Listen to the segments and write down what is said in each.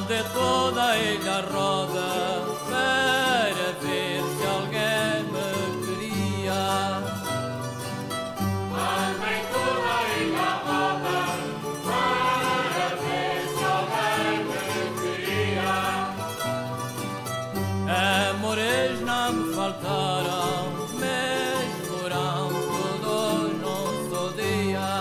de toda a ilha roda para ver se alguém me queria. Andei toda a ilha roda para ver se alguém me queria. Amores não me faltaram, mas foram todos num só dia.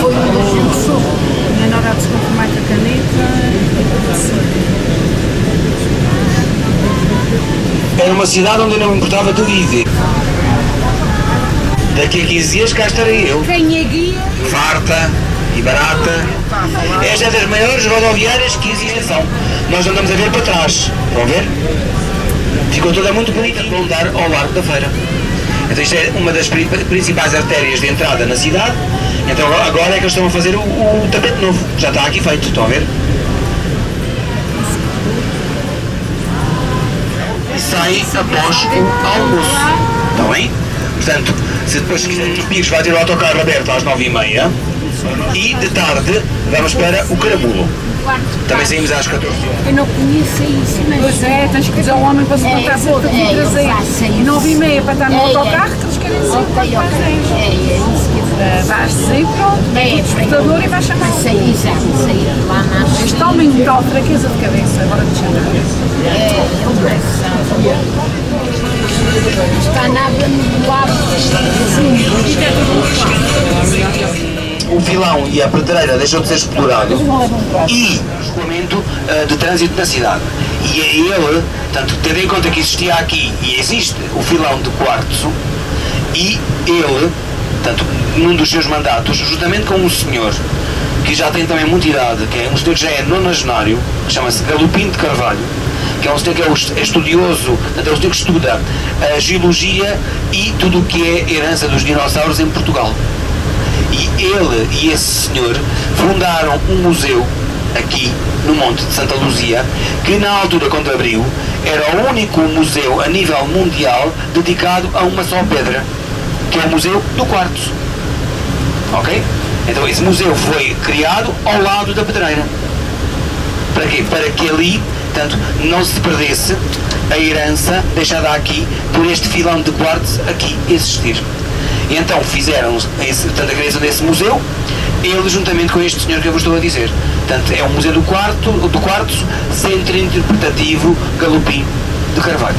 Foi onde a gente soube. Na hora de se conformar com a caneta. Era uma cidade onde eu não me importava de viver. Daqui a 15 dias cá estarei eu. Quem é guia? Farta e barata. Esta é das maiores rodoviárias que existem. Nós andamos a ver para trás. Vão ver? Ficou toda muito bonita para dar ao largo da feira. Então isto é uma das principais artérias de entrada na cidade. Então agora é que eles estão a fazer o tapete novo. Já está aqui feito, estão a ver? E sai após o almoço. Está bem? Portanto, se depois quiserem os picos, vai ter o autocarro aberto às 9h30. E de tarde vamos para o Caramulo. Também saímos às 14h. Eu não conheço isso, mas... Pois é, tens que dizer ao homem para se botar sempre a vir trazer. E 9h30 para estar no autocarro, que eles querem dizer para as 10. É isso que eu faço. Vais sair, pronto, pega o despertador e vais chamar o Saí já, saí lá na... Este homem de tal fraqueza de cabeça, agora de chamar. Está nada no lado. O vilão e a pedreira deixam de ser explorado e o escoamento de trânsito na cidade. E é ele, portanto, tendo em conta que existia aqui e existe o filão de quartzo, e ele, portanto, num dos seus mandatos, juntamente com um senhor que já tem também muita idade, que é um senhor que já é nonagenário, que chama-se Galopim de Carvalho, que é um senhor que é estudioso, portanto, é um senhor que estuda a geologia e tudo o que é herança dos dinossauros em Portugal. E ele e esse senhor fundaram um museu aqui no Monte de Santa Luzia, que na altura, quando abriu, era o único museu a nível mundial dedicado a uma só pedra, que é o Museu do Quartzo. Ok? Então esse museu foi criado ao lado da pedreira. Para quê? Para que ali, portanto, não se perdesse a herança deixada aqui por este filão de quartzo aqui existir. E então fizeram portanto, a criação desse museu, ele juntamente com este senhor que eu vos estou a dizer. Portanto, é um museu do quartzo, Centro Interpretativo Galopim de Carvalho.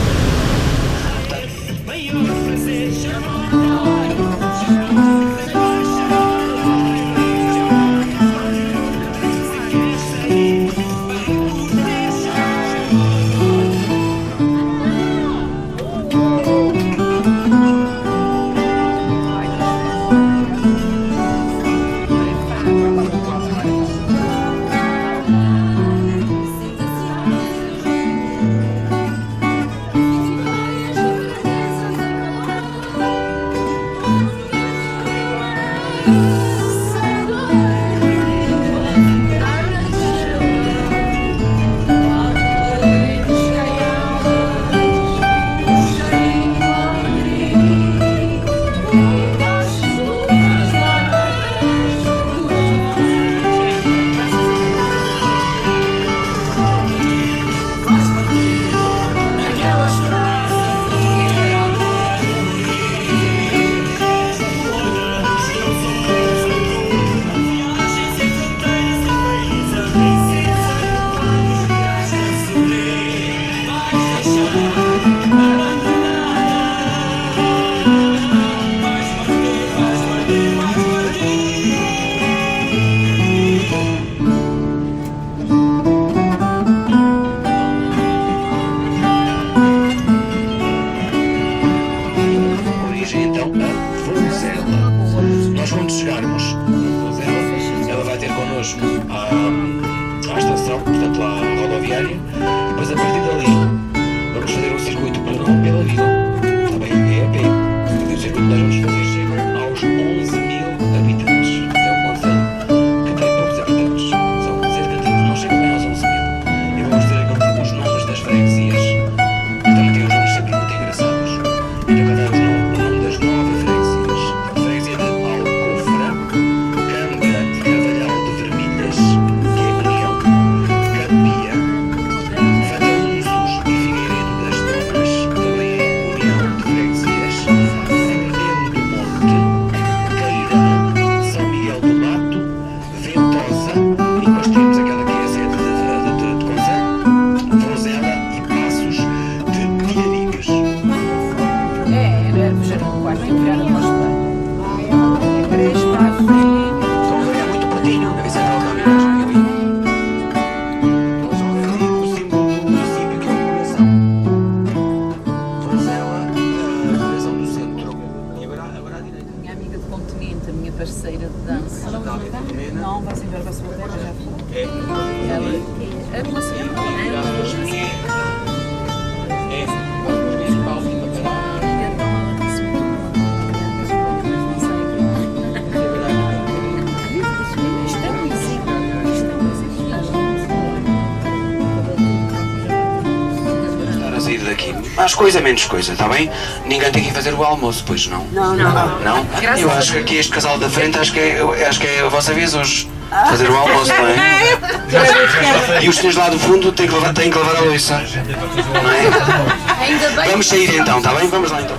Mais coisa, menos coisa, está bem? Ninguém tem que ir fazer o almoço, pois não? Não. Não? Eu acho que aqui este casal da frente, acho que é a vossa vez hoje. Fazer o almoço, não é? E os senhores lá do fundo têm que lavar a louça. Não é? Ainda bem. Vamos sair então, está bem? Vamos lá então.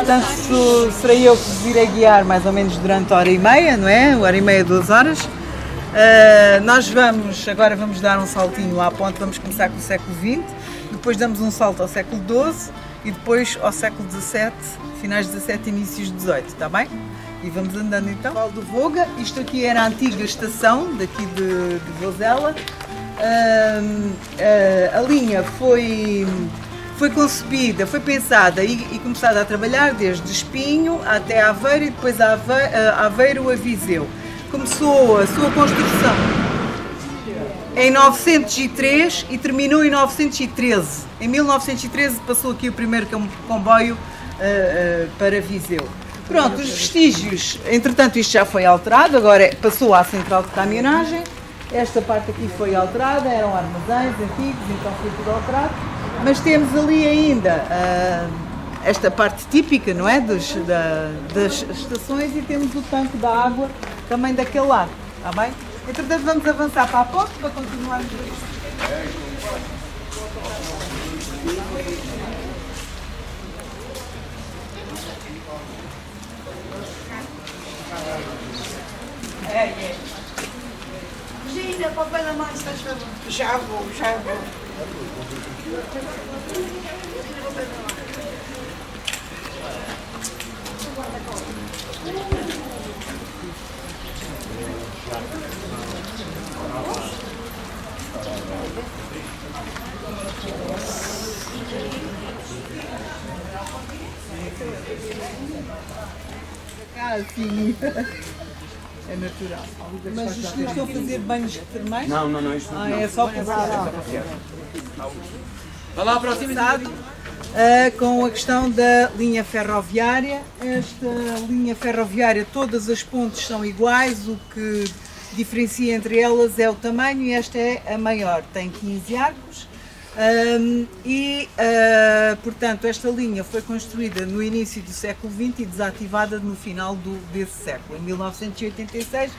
Portanto, serei eu que vos irei guiar mais ou menos durante hora e meia, não é? Hora e meia, 2 horas. Nós agora vamos dar um saltinho à ponte, vamos começar com o século XX, depois damos um salto ao século XII e depois ao século XVII, finais de XVII e inícios de XVIII, está bem? E vamos andando então. Val do Voga, isto aqui era a antiga estação daqui de Vozela. A linha foi concebida, foi pensada e começada a trabalhar desde Espinho até Aveiro e depois Aveiro a Viseu. Começou a sua construção em 903 e terminou em 913. Em 1913 passou aqui o primeiro comboio para Viseu. Pronto, os vestígios, entretanto isto já foi alterado, agora passou à central de caminhonagem. Esta parte aqui foi alterada, eram armazéns antigos, então foi tudo alterado. Mas temos ali ainda esta parte típica, não é, das estações, e temos o tanque da água também daquele lado, está bem? Entretanto vamos avançar para a ponte para continuarmos isto. Gina, papai na mão, estás a favor? Já vou. Sim. É natural. Mas os senhores estão a fazer banhos termais? Não, isto não. É só para Vai lá, próxima. Com a questão da linha ferroviária. Esta linha ferroviária, todas as pontes são iguais, o que diferencia entre elas é o tamanho, e esta é a maior, tem 15 arcos. Portanto, esta linha foi construída no início do século XX e desativada no final desse século, em 1986,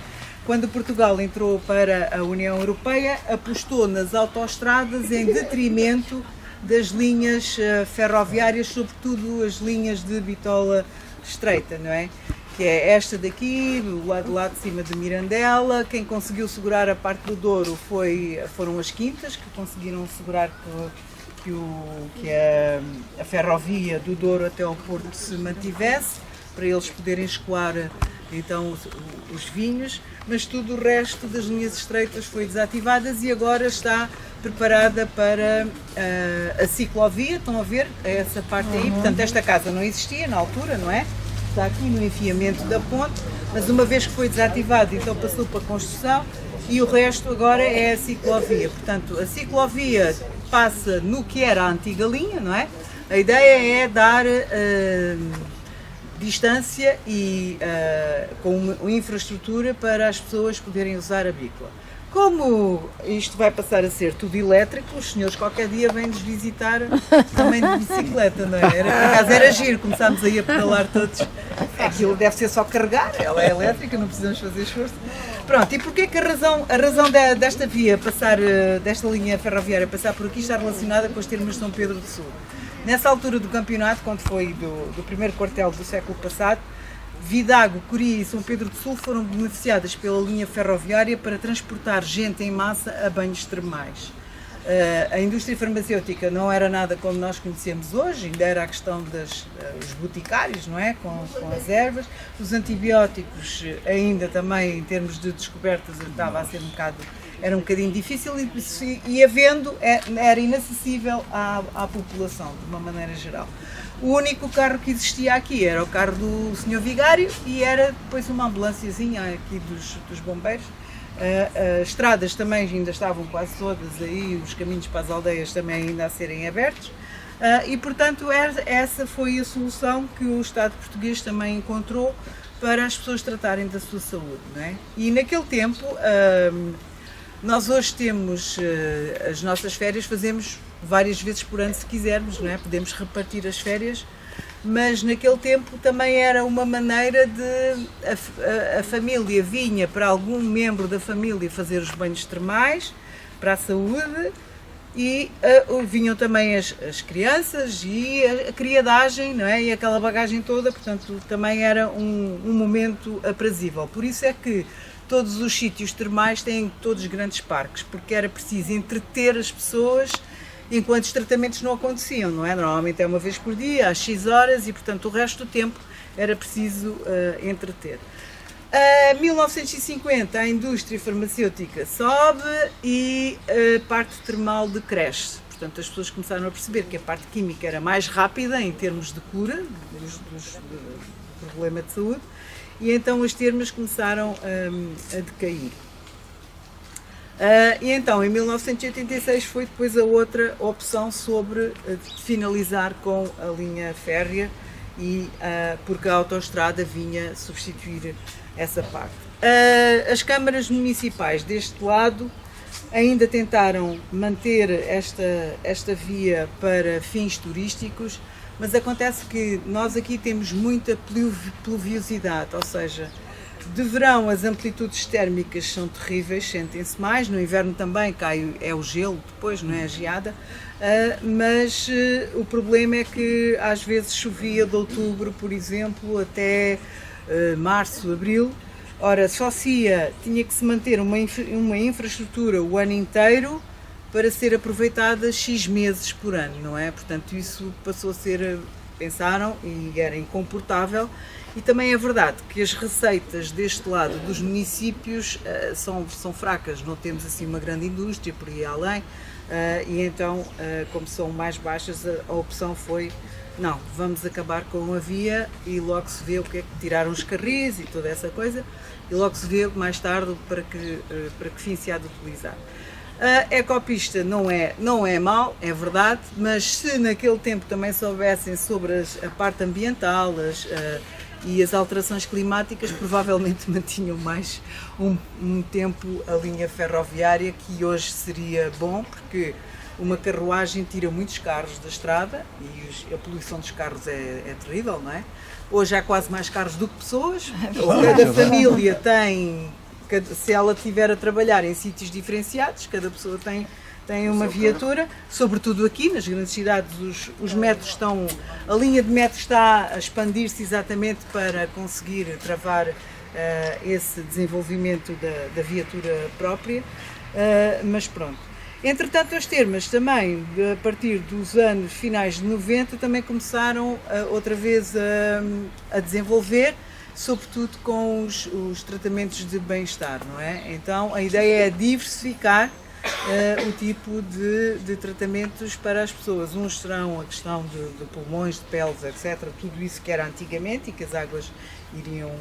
quando Portugal entrou para a União Europeia, apostou nas autoestradas em detrimento das linhas ferroviárias, sobretudo as linhas de bitola estreita, não é? Que é esta daqui, do lado lá de cima de Mirandela. Quem conseguiu segurar a parte do Douro foram as quintas, que conseguiram segurar que a ferrovia do Douro até ao Porto se mantivesse, para eles poderem escoar então os vinhos, mas tudo o resto das linhas estreitas foi desativadas e agora está preparada para a ciclovia. Estão a ver essa parte aí? Portanto, esta casa não existia na altura, não é? Está aqui no enfiamento da ponte, mas uma vez que foi desativado, então passou para a construção e o resto agora é a ciclovia. Portanto, a ciclovia passa no que era a antiga linha, não é? A ideia é dar distância e com infraestrutura para as pessoas poderem usar a bicla. Como isto vai passar a ser tudo elétrico, os senhores qualquer dia vêm-nos visitar também de bicicleta, não é? Por acaso era giro, começámos aí a pedalar todos. Aquilo deve ser só carregar, ela é elétrica, não precisamos fazer esforço. Pronto, e porquê que a razão desta via passar, desta linha ferroviária passar por aqui está relacionada com as termas de São Pedro do Sul? Nessa altura do campeonato, quando foi do primeiro quartel do século passado, Vidago, Coria e São Pedro do Sul foram beneficiadas pela linha ferroviária para transportar gente em massa a banhos termais. A indústria farmacêutica não era nada como nós conhecemos hoje, ainda era a questão dos boticários, não é? Com as ervas. Os antibióticos ainda também, em termos de descobertas, estava a ser um bocado era um bocadinho difícil e havendo, era inacessível à população, de uma maneira geral. O único carro que existia aqui era o carro do Sr. Vigário e era depois uma ambulânciazinha aqui dos bombeiros. As estradas também ainda estavam quase todas aí, os caminhos para as aldeias também ainda a serem abertos. E portanto essa foi a solução que o Estado português também encontrou para as pessoas tratarem da sua saúde, não é? E naquele tempo, nós hoje temos as nossas férias, fazemos várias vezes por ano se quisermos, não é? Podemos repartir as férias, mas naquele tempo também era uma maneira de a família vinha para algum membro da família fazer os banhos termais para a saúde e vinham também as crianças e a criadagem, não é? E aquela bagagem toda, portanto também era um momento aprazível. Por isso é que todos os sítios termais têm todos grandes parques, porque era preciso entreter as pessoas enquanto os tratamentos não aconteciam, não é? Normalmente é uma vez por dia, às X horas, e portanto o resto do tempo era preciso entreter. Em 1950 a indústria farmacêutica sobe e a parte termal decresce. Portanto as pessoas começaram a perceber que a parte química era mais rápida em termos de cura do problema de saúde e então as termas começaram a decair. E então em 1986 foi depois a outra opção sobre finalizar com a linha férrea e porque a autoestrada vinha substituir essa parte. As câmaras municipais deste lado ainda tentaram manter esta via para fins turísticos, mas acontece que nós aqui temos muita pluviosidade, ou seja, de verão as amplitudes térmicas são terríveis, sentem-se mais, no inverno também cai, é o gelo depois, não é a geada, mas o problema é que às vezes chovia de outubro, por exemplo, até março, abril. Ora, só tinha que se manter uma infraestrutura o ano inteiro para ser aproveitada X meses por ano, não é? Portanto, isso passou a ser, pensaram, e era incomportável. E também é verdade que as receitas deste lado dos municípios são fracas, não temos assim uma grande indústria por aí além, e então, como são mais baixas, a opção foi, não, vamos acabar com a via e logo se vê o que é que tiraram os carris e toda essa coisa, e logo se vê mais tarde para que fim se há de utilizar. A ecopista não é mau, é verdade, mas se naquele tempo também soubessem sobre a parte ambiental e as alterações climáticas, provavelmente mantinham mais um tempo a linha ferroviária, que hoje seria bom, porque uma carruagem tira muitos carros da estrada e a poluição dos carros é terrível, não é? Hoje há quase mais carros do que pessoas, cada família tem, se ela estiver a trabalhar em sítios diferenciados, cada pessoa tem uma viatura, sobretudo aqui nas grandes cidades os metros estão, a linha de metro está a expandir-se exatamente para conseguir travar esse desenvolvimento da viatura própria, mas pronto. Entretanto, as termas também, a partir dos anos finais de 90, também começaram outra vez a desenvolver, sobretudo com os tratamentos de bem-estar, não é? Então, a ideia é diversificar o tipo de tratamentos para as pessoas. Uns serão a questão de pulmões, de peles, etc. Tudo isso que era antigamente e que as águas iriam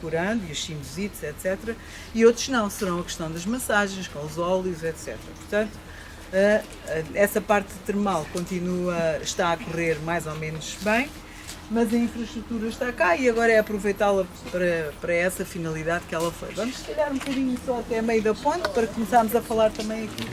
curando, e os sinusites, etc. E outros não, serão a questão das massagens, com os óleos, etc. Portanto, essa parte termal está a correr mais ou menos bem, mas a infraestrutura está cá e agora é aproveitá-la para essa finalidade que ela foi. Vamos se calhar um bocadinho só até a meio da ponte para começarmos a falar também aqui.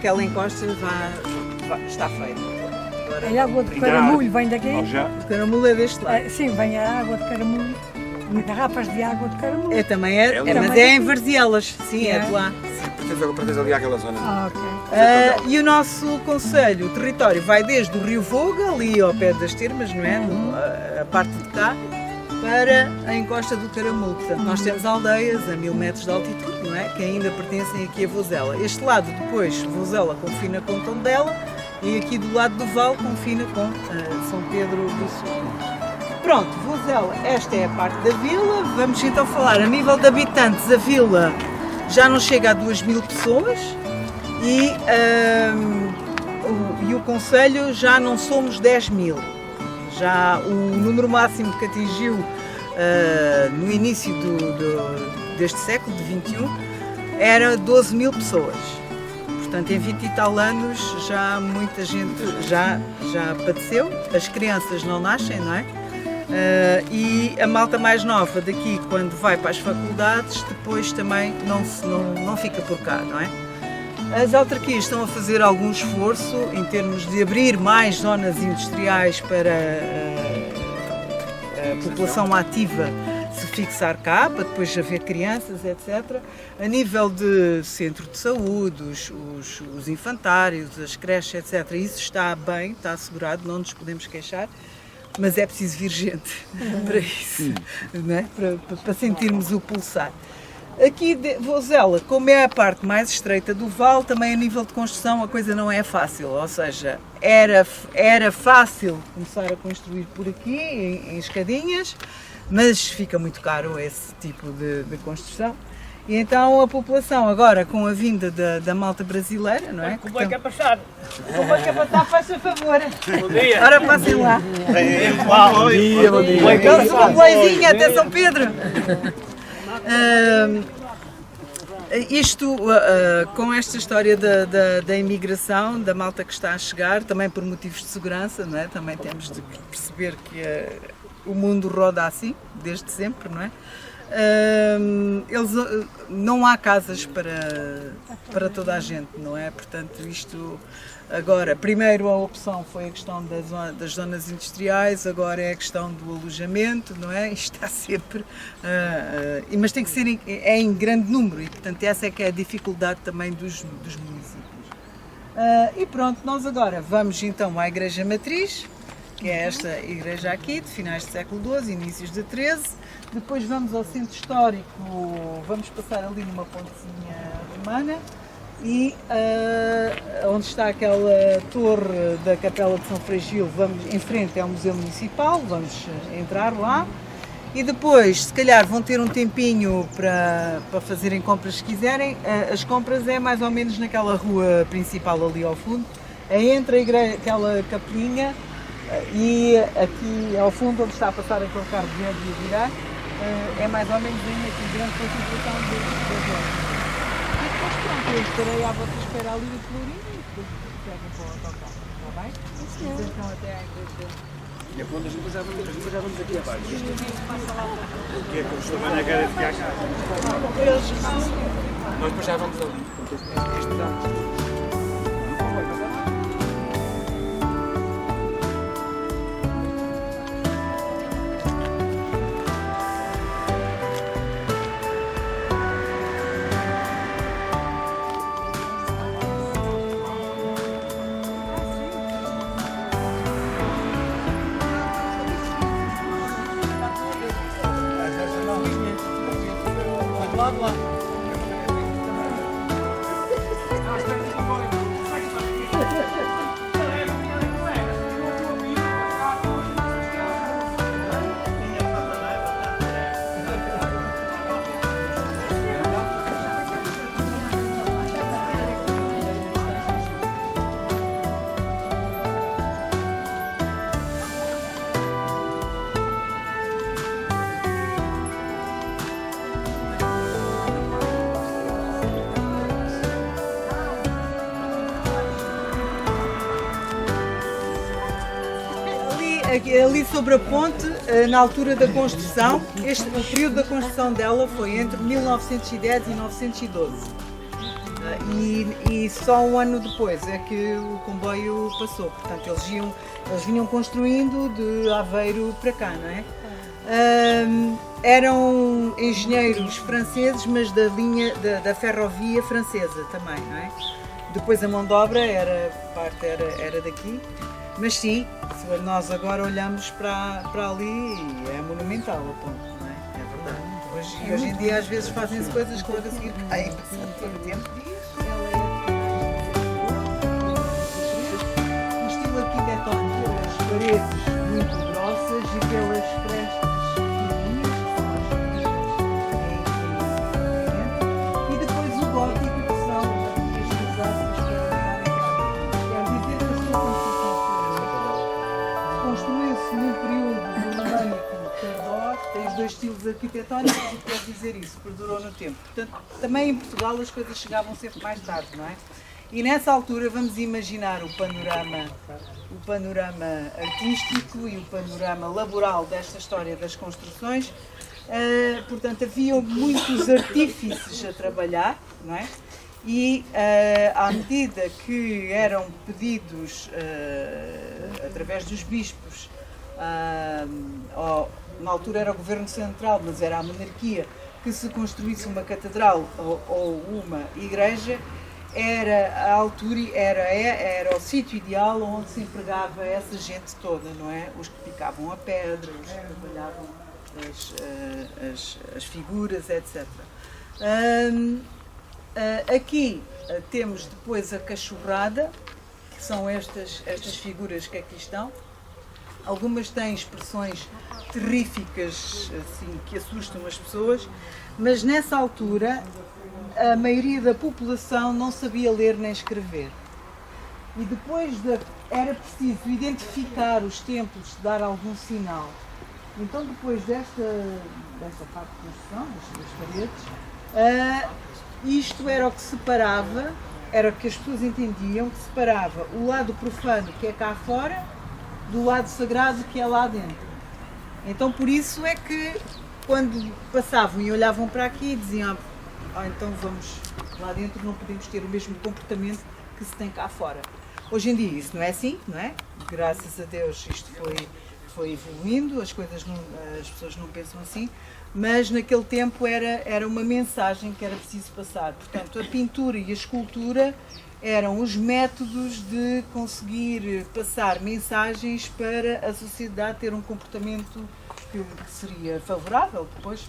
aquela encosta está feita. Agora, A água de caramulho vem daqui? o caramulo é deste lado. Sim, vem a água de caramulho. Garrafas de água de caramulho. É, também é, ali. mas é em Varzielas, sim, é de lá. Pertence ali àquela zona. Ok. E o nosso concelho, o território, vai desde o Rio Voga, ali ao pé das termas, não é? A parte de cá, para a encosta do Caramulo. Portanto, nós temos aldeias a 1000 metros de altitude, não é? Que ainda pertencem aqui a Vozela. Este lado, depois, Vozela confina com Tondela e aqui do lado do Val confina com São Pedro do Sul. Pronto, Vozela, esta é a parte da vila. Vamos então falar a nível de habitantes. A vila já não chega a 2000 pessoas e o concelho já não somos 10.000. Já o número máximo que atingiu no início deste século, de 21, era 12.000 pessoas. Portanto, em 20 e tal anos já muita gente já padeceu, as crianças não nascem, não é? E a malta mais nova daqui, quando vai para as faculdades, depois também não fica por cá, não é? As autarquias estão a fazer algum esforço em termos de abrir mais zonas industriais para a população ativa se fixar cá, para depois haver crianças, etc. A nível de centro de saúde, os infantários, as creches, etc. Isso está bem, está assegurado, não nos podemos queixar. Mas é preciso vir gente para isso, não é? Para sentirmos o pulsar. Aqui de Vozela, como é a parte mais estreita do Val, também a nível de construção a coisa não é fácil, ou seja, era fácil começar a construir por aqui, em escadinhas, mas fica muito caro esse tipo de construção. E então a população agora, com a vinda da malta brasileira, não é? Como é que é passar? Como é que é passar? Faça favor. Bom dia. Ora, passem lá. Bom dia, bom dia. Então, com um boizinho até São Pedro. Com esta história da imigração, da malta que está a chegar, também por motivos de segurança, não é? Também temos de perceber que o mundo roda assim, desde sempre, não é? Não há casas para toda a gente, não é? Portanto, isto agora, primeiro a opção foi a questão das zonas industriais, agora é a questão do alojamento, não é? Isto está sempre, mas tem que ser em grande número e, portanto, essa é que é a dificuldade também dos municípios. E pronto, nós agora vamos então à Igreja Matriz, que é esta igreja aqui, de finais do século XII, inícios de XIII. Depois vamos ao centro histórico, vamos passar ali numa pontezinha romana e onde está aquela torre da Capela de São Fragil, em frente é o Museu Municipal, vamos entrar lá. E depois, se calhar, vão ter um tempinho para fazerem compras se quiserem. As compras é mais ou menos naquela rua principal ali ao fundo, é entre a igreja, aquela capelinha, e aqui ao fundo, onde está a passar aquele carro de verde e a virar, é mais ou menos aí aqui, grande concentração da zona. E depois pronto, eu estarei à vossa espera ali no Pelourinho e depois seguem para o autocarro, está bem? Sim. Então até à igreja. E a ponta, depois já vamos aqui abaixo. O que é que o senhor vai na cara de cá? Nós depois já vamos ali. Este dá. Ali sobre a ponte, na altura da construção, o período da construção dela foi entre 1910 e 1912. E só um ano depois é que o comboio passou. Portanto, eles vinham construindo de Aveiro para cá, não é? Eram engenheiros franceses, mas da linha da ferrovia francesa também, não é? Depois a mão de obra era daqui, mas sim, se nós agora olhamos para ali, é monumental a ponte, não é? É verdade. Hoje em dia às vezes fazem-se coisas que logo a seguir caem, passando todo o tempo. O estilo arquitetónico, as paredes muito grossas e pelas frestas pequeninas, e depois o gótico, que são estes arcos para dar entrada. Quer dizer que a sua construção construiu-se num período românico tardor, tem os dois estilos arquitetónicos, e quer dizer isso, perdurou no tempo. Portanto, também em Portugal as coisas chegavam sempre mais tarde, não é? E nessa altura vamos imaginar o panorama artístico e o panorama laboral desta história das construções. Portanto, havia muitos artífices a trabalhar, não é? E à medida que eram pedidos através dos bispos, na altura era o governo central, mas era a monarquia, que se construísse uma catedral ou uma igreja, era a altura, era o sítio ideal onde se empregava essa gente toda, não é? Os que picavam a pedra, os que trabalhavam as figuras, etc. Aqui temos depois a cachorrada, que são estas figuras que aqui estão. Algumas têm expressões terríficas, assim, que assustam as pessoas, mas nessa altura a maioria da população não sabia ler nem escrever. E depois era preciso identificar os templos, dar algum sinal. Então, depois desta parte de construção, das paredes, isto era o que separava, era o que as pessoas entendiam, que separava o lado profano, que é cá fora, do lado sagrado, que é lá dentro. Então, por isso é que, quando passavam e olhavam para aqui, diziam: então vamos lá dentro, não podemos ter o mesmo comportamento que se tem cá fora. Hoje em dia isso não é assim, não é? Graças a Deus isto foi evoluindo, as pessoas não pensam assim, mas naquele tempo era uma mensagem que era preciso passar. Portanto, a pintura e a escultura eram os métodos de conseguir passar mensagens para a sociedade ter um comportamento que seria favorável depois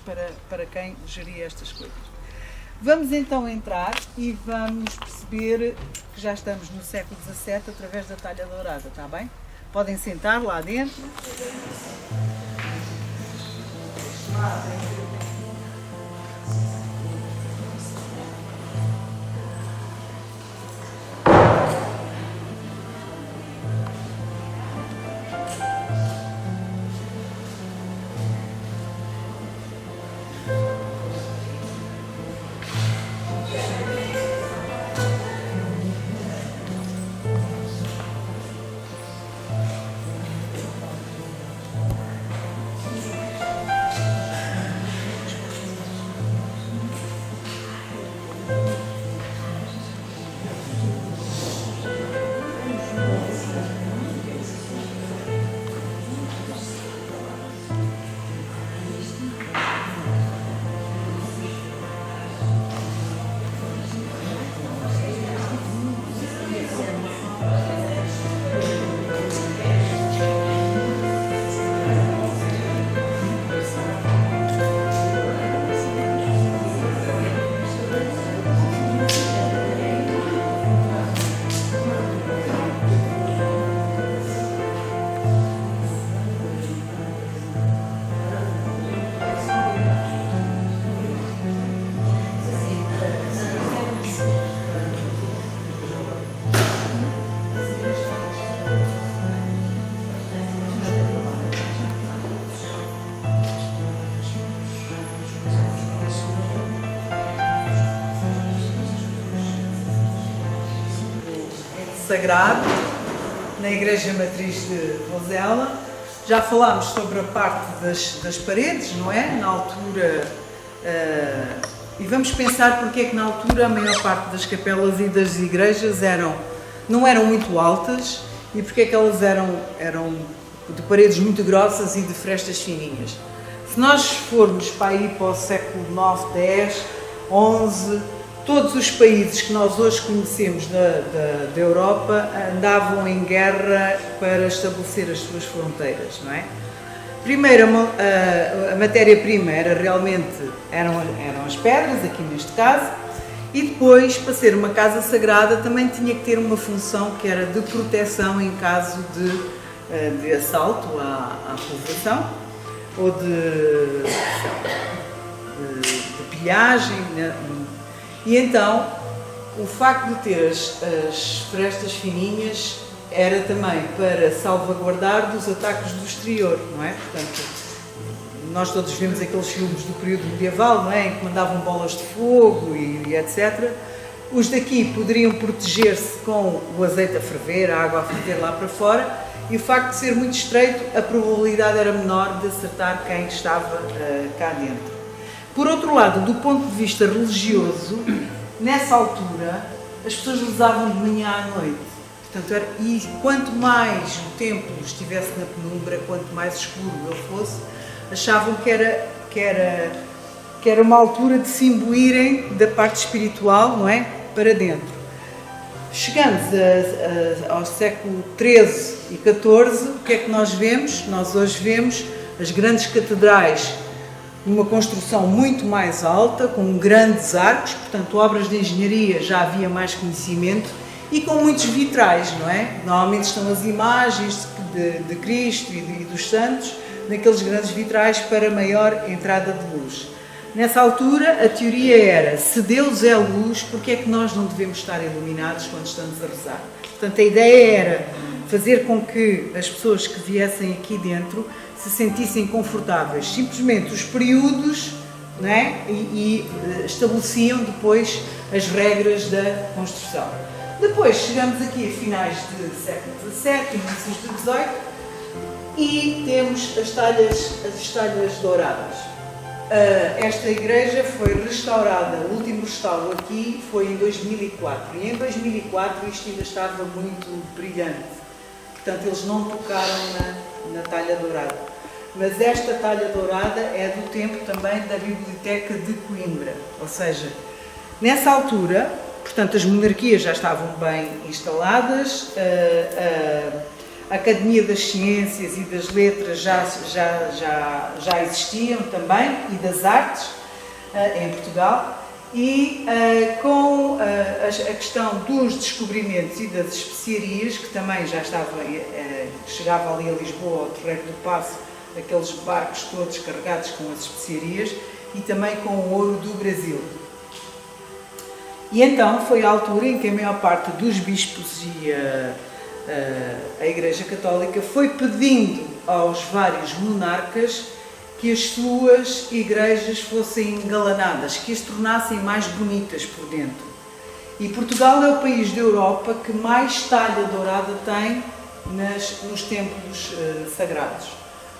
para quem geria estas coisas. Vamos então entrar e vamos perceber que já estamos no século XVII através da talha dourada, está bem? Podem sentar lá dentro. Sagrado, na Igreja Matriz de Vozela. Já falámos sobre a parte das paredes, não é? Na altura E vamos pensar porque é que na altura a maior parte das capelas e das igrejas não eram muito altas e porque é que elas eram de paredes muito grossas e de frestas fininhas. Se nós formos para o século IX, X, XI, todos os países que nós hoje conhecemos da Europa andavam em guerra para estabelecer as suas fronteiras, não é? Primeiro, a matéria-prima eram as pedras, aqui neste caso, e depois, para ser uma casa sagrada, também tinha que ter uma função que era de proteção em caso de assalto à povoação ou de pilhagem, né? E então, o facto de ter as frestas fininhas era também para salvaguardar dos ataques do exterior, não é? Portanto, nós todos vimos aqueles filmes do período medieval, não é? Em que mandavam bolas de fogo e etc. Os daqui poderiam proteger-se com o azeite a ferver, a água a ferver lá para fora, e o facto de ser muito estreito, a probabilidade era menor de acertar quem estava cá dentro. Por outro lado, do ponto de vista religioso, nessa altura, as pessoas rezavam de manhã à noite. Portanto, e quanto mais o templo estivesse na penumbra, quanto mais escuro ele fosse, achavam que era uma altura de se imbuírem da parte espiritual, não é? Para dentro. Chegamos ao século XIII e XIV, o que é que nós vemos? Nós hoje vemos as grandes catedrais numa construção muito mais alta, com grandes arcos, portanto, obras de engenharia já havia mais conhecimento, e com muitos vitrais, não é? Normalmente estão as imagens de Cristo e dos santos naqueles grandes vitrais para maior entrada de luz. Nessa altura, a teoria era, se Deus é luz, porque é que nós não devemos estar iluminados quando estamos a rezar? Portanto, a ideia era fazer com que as pessoas que viessem aqui dentro se sentissem confortáveis. Simplesmente os períodos, não é? E estabeleciam depois as regras da construção. Depois chegamos aqui a finais do século XVII, inícios do XVIII, e temos as talhas douradas. Esta igreja foi restaurada, o último restauro aqui foi em 2004, e em 2004 isto ainda estava muito brilhante, portanto eles não tocaram na talha dourada. Mas esta talha dourada é do tempo também da Biblioteca de Coimbra, ou seja, nessa altura, portanto as monarquias já estavam bem instaladas, a Academia das Ciências e das Letras já existiam também, e das Artes, em Portugal, e com a questão dos descobrimentos e das especiarias, que também já chegava ali a Lisboa, ao Terreiro do Paço, aqueles barcos todos carregados com as especiarias, e também com o ouro do Brasil. E então foi a altura em que a maior parte dos bispos e a Igreja Católica foi pedindo aos vários monarcas que as suas igrejas fossem engalanadas, que as tornassem mais bonitas por dentro. E Portugal é o país da Europa que mais talha dourada tem nos templos sagrados.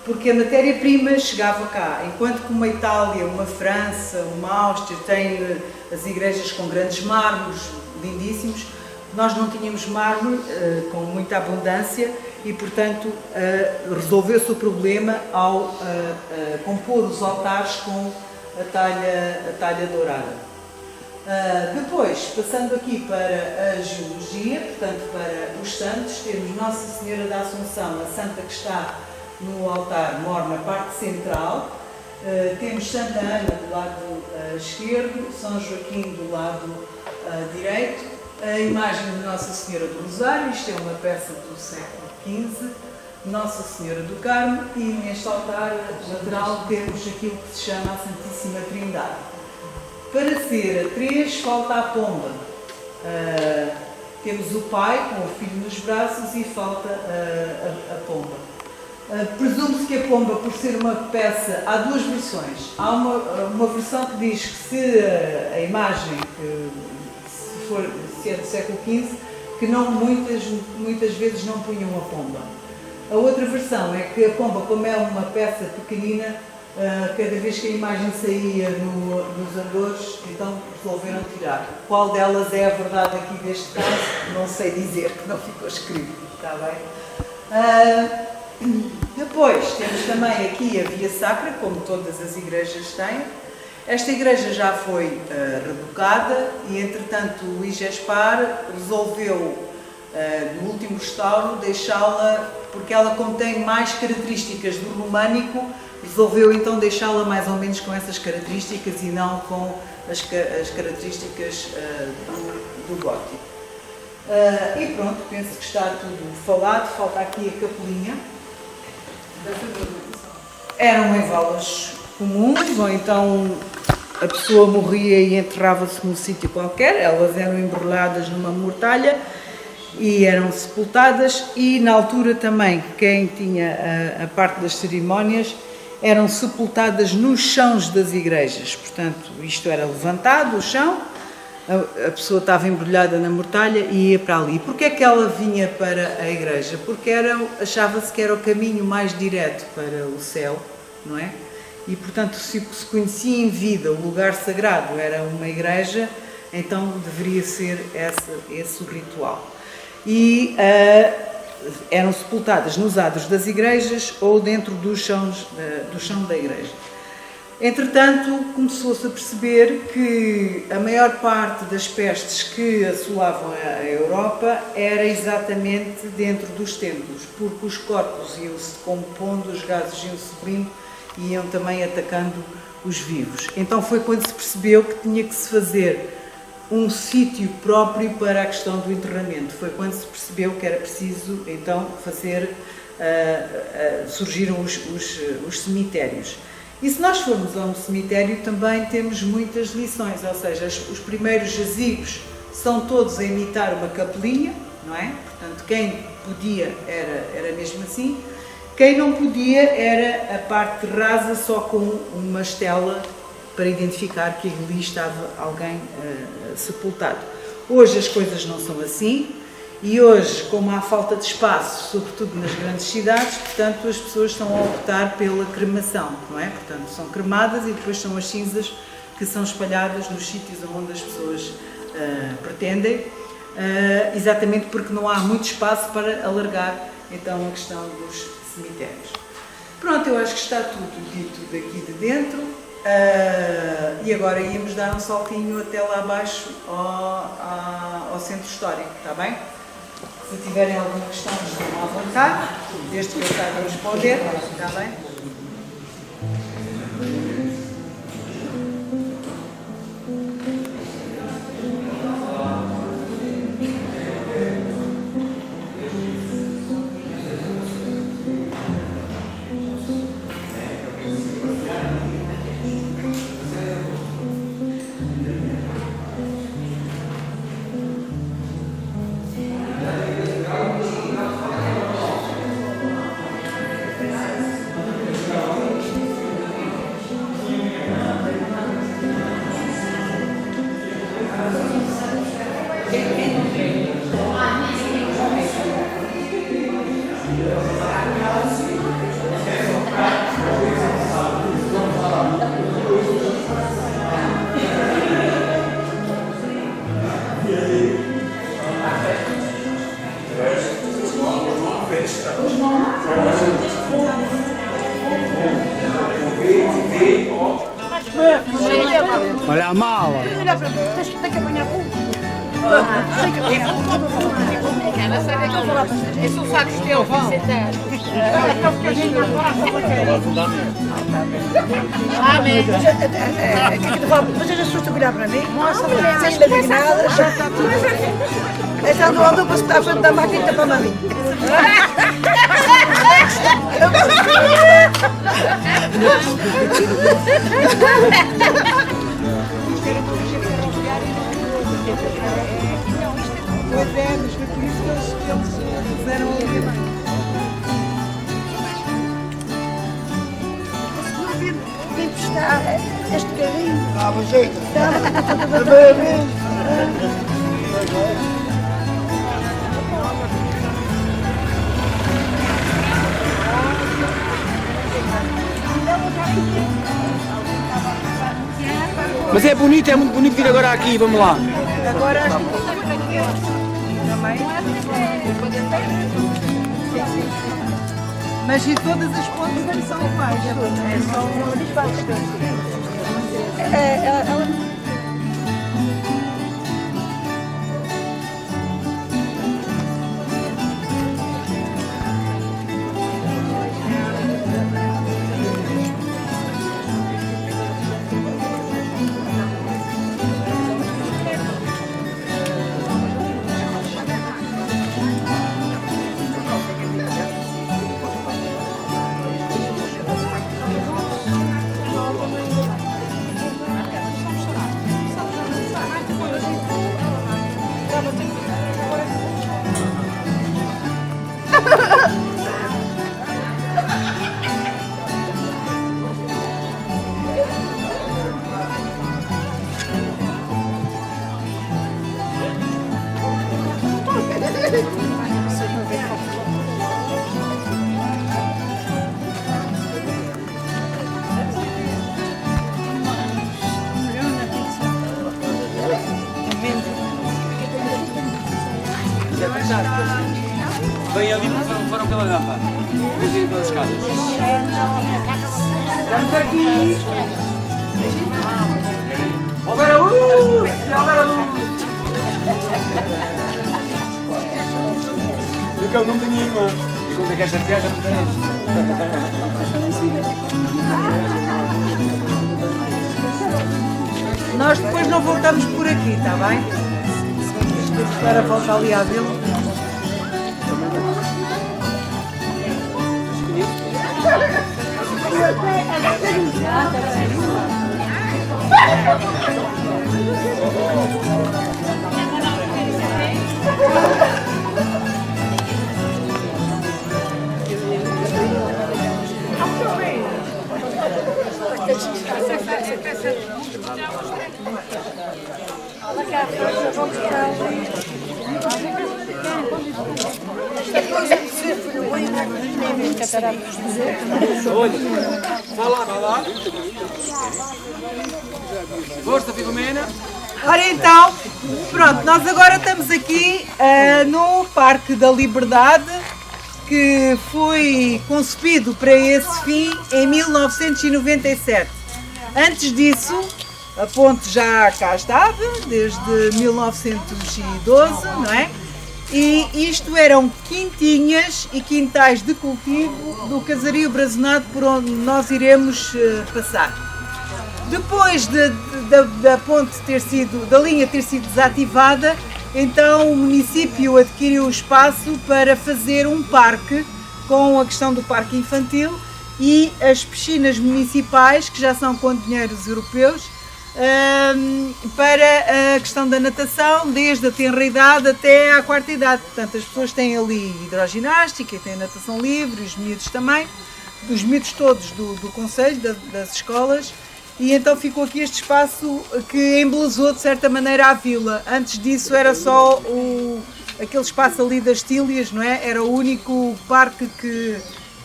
Porque a matéria-prima chegava cá, enquanto que uma Itália, uma França, uma Áustria tem as igrejas com grandes mármores lindíssimos, nós não tínhamos mármore com muita abundância e, portanto, resolveu-se o problema ao compor os altares com a talha dourada. Depois, passando aqui para a geologia, portanto, para os santos, temos Nossa Senhora da Assunção, a santa que está no altar mor na parte central, temos Santa Ana do lado esquerdo, São Joaquim do lado direito, a imagem de Nossa Senhora do Rosário, isto é uma peça do século XV, Nossa Senhora do Carmo, e neste altar lateral temos aquilo que se chama a Santíssima Trindade. Para ser a três falta a pomba. Temos o pai com o filho nos braços e falta a pomba. Presume-se que a pomba, por ser uma peça, há duas versões. Há uma versão que diz que se a imagem, se é do século XV, que não, muitas vezes não punham a pomba. A outra versão é que a pomba, como é uma peça pequenina, Cada vez que a imagem saía nos andores, então resolveram tirar. Qual delas é a verdade aqui deste caso? Não sei dizer, que não ficou escrito, está bem? Depois temos também aqui a Via Sacra, como todas as igrejas têm. Esta igreja já foi rebocada e, entretanto, o IGESPAR resolveu, no último restauro, deixá-la, porque ela contém mais características do românico, resolveu então deixá-la mais ou menos com essas características e não com as características do gótico. E pronto, penso que está tudo falado, falta aqui a capelinha. Eram em valas comuns, ou então a pessoa morria e enterrava-se num sítio qualquer, elas eram embrulhadas numa mortalha e eram sepultadas, e na altura também quem tinha a parte das cerimónias eram sepultadas nos chãos das igrejas, portanto isto era levantado, o chão, a pessoa estava embrulhada na mortalha e ia para ali. Porquê é que ela vinha para a igreja? Porque achava-se que era o caminho mais direto para o céu, não é? E portanto se conhecia em vida o lugar sagrado era uma igreja, então deveria ser esse o ritual. E eram sepultadas nos adros das igrejas ou dentro do chão da igreja. Entretanto, começou-se a perceber que a maior parte das pestes que assolavam a Europa era exatamente dentro dos templos, porque os corpos iam-se decompondo, os gases iam-se subindo e iam também atacando os vivos. Então foi quando se percebeu que tinha que se fazer um sítio próprio para a questão do enterramento. Foi quando se percebeu que era preciso então fazer, surgiram os cemitérios. E se nós formos a um cemitério também temos muitas lições, ou seja, os primeiros jazigos são todos a imitar uma capelinha, não é? Portanto, quem podia era mesmo assim, quem não podia era a parte rasa só com uma estela para identificar que ali estava alguém sepultado. Hoje as coisas não são assim, e hoje, como há falta de espaço, sobretudo nas grandes cidades, portanto as pessoas estão a optar pela cremação, não é? Portanto, são cremadas e depois são as cinzas que são espalhadas nos sítios onde as pessoas pretendem, exatamente porque não há muito espaço para alargar então a questão dos cemitérios. Pronto, eu acho que está tudo dito daqui de dentro. E agora íamos dar um saltinho até lá abaixo ao centro histórico, está bem? Se tiverem alguma questão, estão à vontade, desde que eu saiba responder, está bem? Olha a mala. Tem que apanhar um. Esses são sacos teus, vocês já foste olhar para mim? Nossa, sem nada, já está tudo. Essa andou para estar à frente da máquina para a mim. Pois é, mas foi por isso que eles fizeram o livro. Vem prestar este carrinho. Dava jeito. Dava jeito. Mas é bonito, é muito bonito vir agora aqui, vamos lá. Agora acho que também. Mas e todas as pontes são iguais? É só uma diferença. Ela Vem ali porque foram pela rampa. Vem ir pelas escadas. Estamos aqui. Agora eu não tenho irmã. E quando é que esta viagem não tem Nós depois não voltamos por aqui, está bem? Para voltar ali à vila. Vai lá. Força, Filomena. Ora então, pronto, nós agora estamos aqui no Parque da Liberdade, que foi concebido para esse fim em 1997. Antes disso, a ponte já cá estava, desde 1912, não é? E isto eram quintinhas e quintais de cultivo do casario Brazonado por onde nós iremos passar. Depois da ponte da linha ter sido desativada, então o município adquiriu o espaço para fazer um parque, com a questão do parque infantil e as piscinas municipais, que já são com dinheiros europeus, para a questão da natação, desde a tenra idade até à quarta idade. Portanto, as pessoas têm ali hidroginástica, têm natação livre, os miúdos também, os miúdos todos do concelho, das escolas, e então ficou aqui este espaço que embelezou de certa maneira a vila. Antes disso era só aquele espaço ali das Tílias, não é? Era o único parque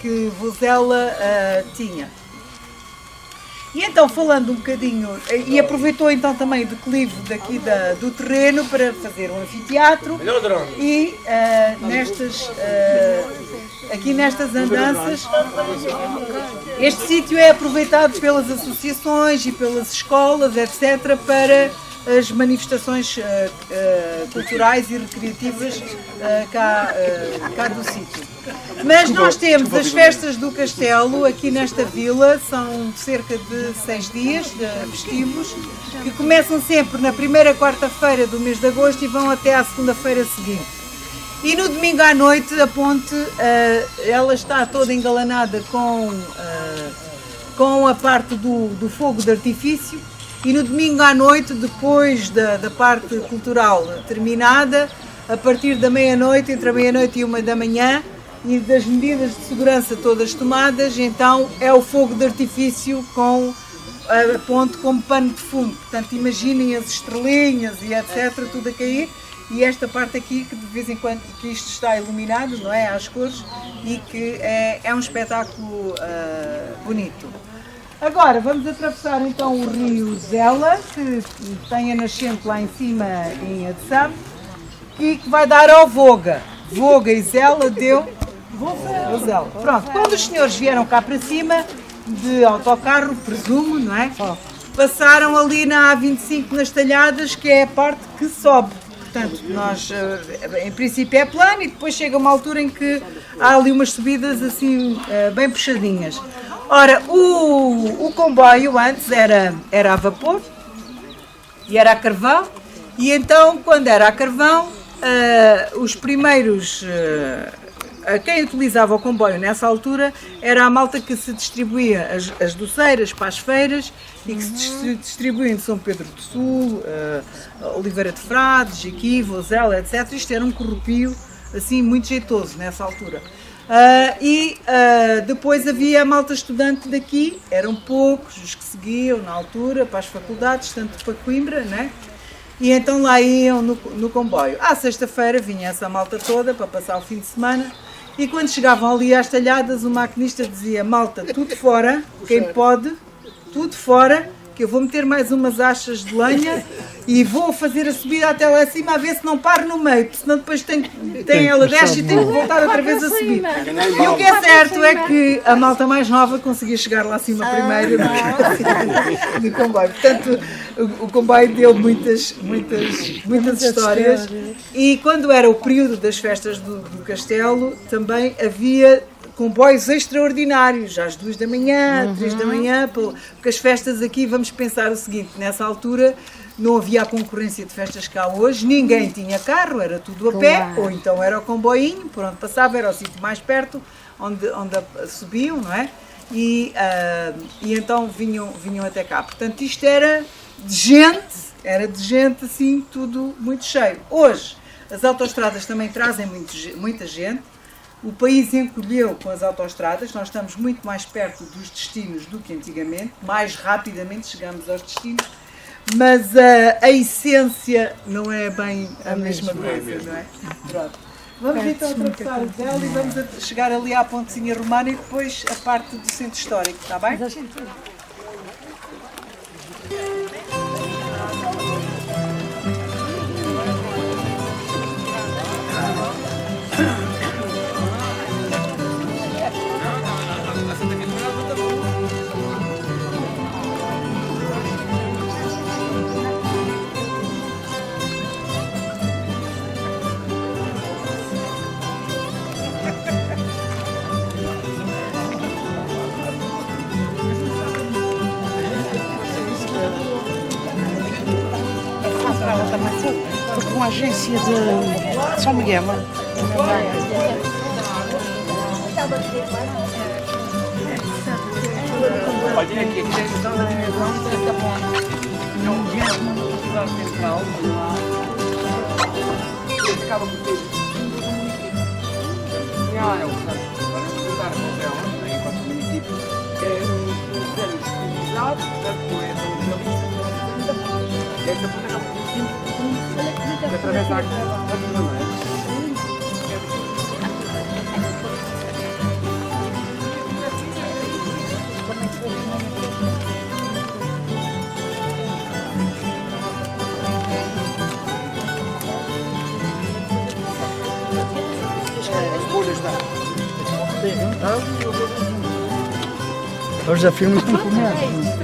que Vozela tinha. E então, falando um bocadinho, e aproveitou então também o declive daqui do terreno para fazer um anfiteatro e aqui nestas andanças, este sítio é aproveitado pelas associações e pelas escolas, etc., para as manifestações culturais e recreativas cá do sítio. Mas nós temos as festas do Castelo aqui nesta vila, são cerca de 6 dias festivos, que começam sempre na primeira quarta-feira do mês de agosto e vão até à segunda-feira seguinte. E no domingo à noite a ponte ela está toda engalanada com a parte do fogo de artifício, e no domingo à noite, depois da parte cultural terminada, a partir da meia-noite, entre a meia-noite e 1 da manhã, e das medidas de segurança todas tomadas, então é o fogo de artifício com a ponte como pano de fundo. Portanto, imaginem as estrelinhas e etc, tudo a cair, e esta parte aqui que de vez em quando que isto está iluminado, não é, às cores, e que é um espetáculo bonito. Agora vamos atravessar então o rio Zela, que tem a nascente lá em cima em Adsam, e que vai dar ao Voga. Voga e Zela deu Zela. Pronto, quando os senhores vieram cá para cima, de autocarro, presumo, não é? Passaram ali na A25 nas Talhadas, que é a parte que sobe. Portanto, nós, em princípio é plano e depois chega uma altura em que há ali umas subidas assim bem puxadinhas. Ora, o comboio antes era a vapor e era a carvão, e então quando era a carvão, os primeiros, quem utilizava o comboio nessa altura era a malta que se distribuía as doceiras para as feiras e que se distribuíam de São Pedro do Sul, Oliveira de Frades, Jequiva, Ozela, etc. Isto era um corrupio assim muito jeitoso nessa altura. Depois havia a malta estudante daqui, eram poucos os que seguiam na altura para as faculdades, tanto para Coimbra, né? E então lá iam no comboio. À sexta-feira vinha essa malta toda para passar o fim de semana e quando chegavam ali às Talhadas o maquinista dizia: malta, tudo fora, quem pode, tudo fora, que eu vou meter mais umas achas de lenha e vou fazer a subida até lá acima a ver se não paro no meio, porque senão depois ela desce e tem que voltar outra vez a subir. E o que é certo é que a malta mais nova conseguia chegar lá acima primeiro do comboio. Portanto, o comboio deu muitas histórias. E quando era o período das festas do Castelo, também havia comboios extraordinários, às 2 da manhã, 3 da manhã, porque as festas aqui, vamos pensar o seguinte, nessa altura não havia a concorrência de festas cá hoje, ninguém tinha carro, era tudo a pé, ou então era o comboinho, por onde passava, era o sítio mais perto, onde subiam, não é? E então vinham até cá. Portanto, isto era de gente assim, tudo muito cheio. Hoje, as autoestradas também trazem muita gente. O país encolheu com as autoestradas, nós estamos muito mais perto dos destinos do que antigamente, mais rapidamente chegamos aos destinos, mas a essência não é bem a mesma coisa, não é? Pronto. Vamos então atravessar o Zela e vamos chegar ali à Pontezinha Romana e depois a parte do centro histórico, está bem? Com a agência de São Miguel. Olha aqui, a questão da dimensão é um gesto numa cidade central. Acaba por ter. É o que está a fazer enquanto município. É um prédio especializado, portanto, é esta ponta acaba por ter atravessar a vida. Os desafios estão comigo.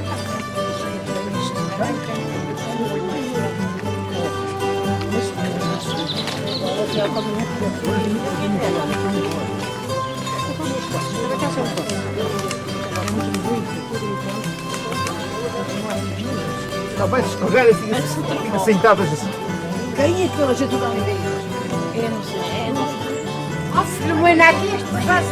Não, vai escorrer e fica sentadas assim. Quem é aquela gente que está ali? Eu não sei. Não é aqui, faz